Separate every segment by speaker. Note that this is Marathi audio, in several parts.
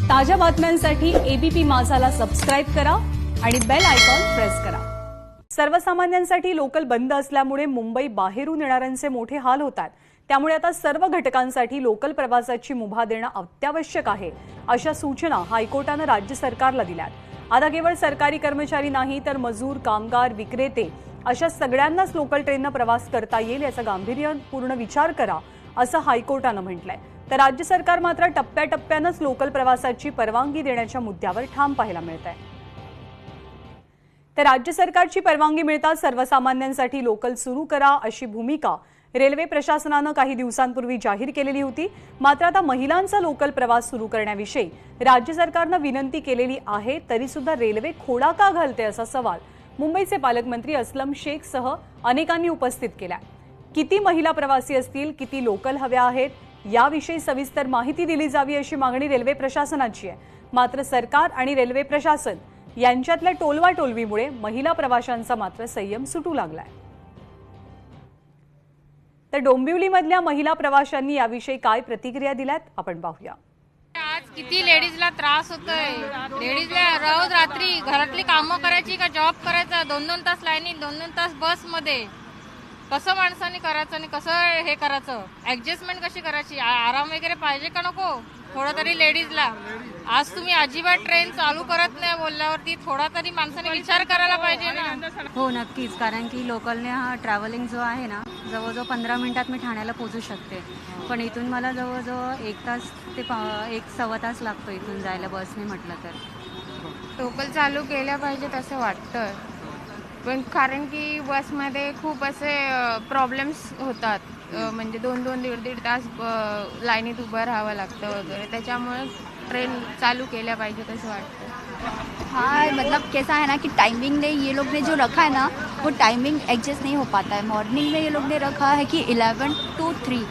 Speaker 1: ताज्या बातम्यांसाठी एबीपी माझाला सबस्क्राइब करा आणि बेल आयकॉन प्रेस करा। सर्वसामान्यांसाठी लोकल बंद असल्यामुळे मुंबई बाहेरून येणाऱ्यांचे मोठे हाल होतात। त्यामुळे आता सर्व घटकांसाठी लोकल प्रवासाची मुभा देणं अत्यावश्यक आहे, अशा सूचना हायकोर्टाने राज्य सरकारला दिल्यात। आता केवळ सरकारी कर्मचारी नाही तर मजूर, कामगार, विक्रेते अशा सगळ्यांनाच लोकल ट्रेनने प्रवास करता येईल याचा गांभीर्यपूर्ण विचार करा, असं हायकोर्टाने म्हटलंय। तर राज्य सरकार मात्र टप्प्याटप्प्यानेच लोकल प्रवासाची परवानगी देण्याच्या मुद्द्यावर ठाम पाहायला मिळतंय। तर राज्य सरकारची परवानगी मिळताच सर्वसामान्यांसाठी लोकल सुरू करा अशी भूमिका रेल्वे प्रशासनाने काही दिवसांपूर्वी जाहीर केलेली होती। मात्र आता महिलांचा लोकल प्रवास सुरू करण्याविषयी राज्य सरकारने विनंती केलेली आहे, तरी सुद्धा रेल्वे खोडा का घालते असा सवाल मुंबईचे पालकमंत्री अस्लम शेख सह अनेकांनी उपस्थित केला। किती महिला प्रवासी असतील, किती लोकल हव्या आहेत याविषयी सविस्तर माहिती दिली जावी अशी मागणी रेल्वे प्रशासनाची आहे। मात्र सरकार आणि रेल्वे प्रशासन यांच्यातल्या टोलवाटोलवीमुळे महिला प्रवाशांचा मात्र संयम सुटू लागलाय। तर डोंबिवलीमधल्या महिला प्रवाशांनी याविषयी काय प्रतिक्रिया दिल्यात आपण पाहूया।
Speaker 2: आज किती लेडीजला त्रास होतोय। लेडीजला रोज रात्री घरातली कामं करायची का जॉब करायचा, 2-2 तास लाईनी, 2-2 तास बस मध्ये कसं माणसाने करायचं आणि कसं हे करायचं, ऍडजस्टमेंट कशी करायची, आराम वगैरे पाहिजे का नको थोडा तरी लेडीजला। आज तुम्ही अजिबात ट्रेन चालू करत नाही बोलल्यावरती थोडा तरी माणसाने विचार करायला पाहिजे ना।
Speaker 3: हो नक्कीच, कारण की लोकलने हा ट्रॅव्हलिंग जो आहे ना, जवळजवळ 15 मिनिटात मी ठाण्याला पोहोचू शकते, पण इथून मला जवळजवळ 1 तास ते 1-1.25 तास लागतो इथून जायला बसने म्हटलं तर।
Speaker 4: लोकल चालू केल्या पाहिजेत असं वाटतं, पण कारण की बसमध्ये खूप असे प्रॉब्लेम्स होतात, म्हणजे 2-2, 1.5 तास लाईनीत उभं राहावं लागतं वगैरे, त्याच्यामुळे ट्रेन चालू केल्या पाहिजेत असं वाटतं।
Speaker 5: हाँ मतलब कैसा है ना कि टाइमिंग ने ये लोग ने जो रखा है ना, वो टाइमिंग एडजस्ट नहीं हो पाता है। मॉर्निंग में ये लोग ने रखा है कि 11 to 3,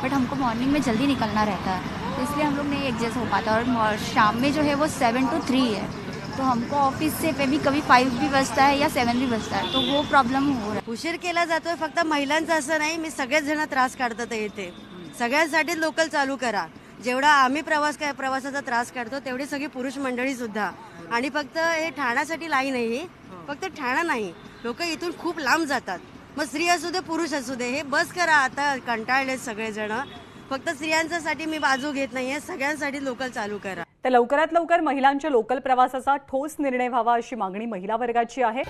Speaker 5: बट हमको मॉर्निंग में जल्दी निकलना रहता है, इसलिए हम लोग नहीं एडजस्ट हो पाता। और शाम में जो है वो 7 to 3 है, तो हमको ऑफिस से भी कभी 5 भी बजता है या 7 भी बजता है, तो वो प्रॉब्लेम हो रहा है।
Speaker 6: उशीर केला जातोय, फक्त महिलांचं असं नाही, मी सगळेच जण त्रास काढतात येते। सगळ्यांसाठी लोकल चालू करा। जेवढा आम्ही प्रवासाचा त्रास काढतो तेवढी सगळी पुरुष मंडळी सुद्धा। आणि फक्त हे ठाण्यासाठी लाईन नाही, फक्त ठाणा नाही, लोक इथून खूप लांब जातात, मग स्त्री असू दे पुरुष असू दे, हे बस करा। आता कंटाळले सगळेजण, फक्त स्त्रियांसाठी मी बाजू घेत नाहीये, सगळ्यांसाठी लोकल चालू करा।
Speaker 1: तर लवकरात लवकर महिलांच्या लोकल प्रवासाचा ठोस निर्णय व्हावा अशी मागणी महिला वर्गाची आहे।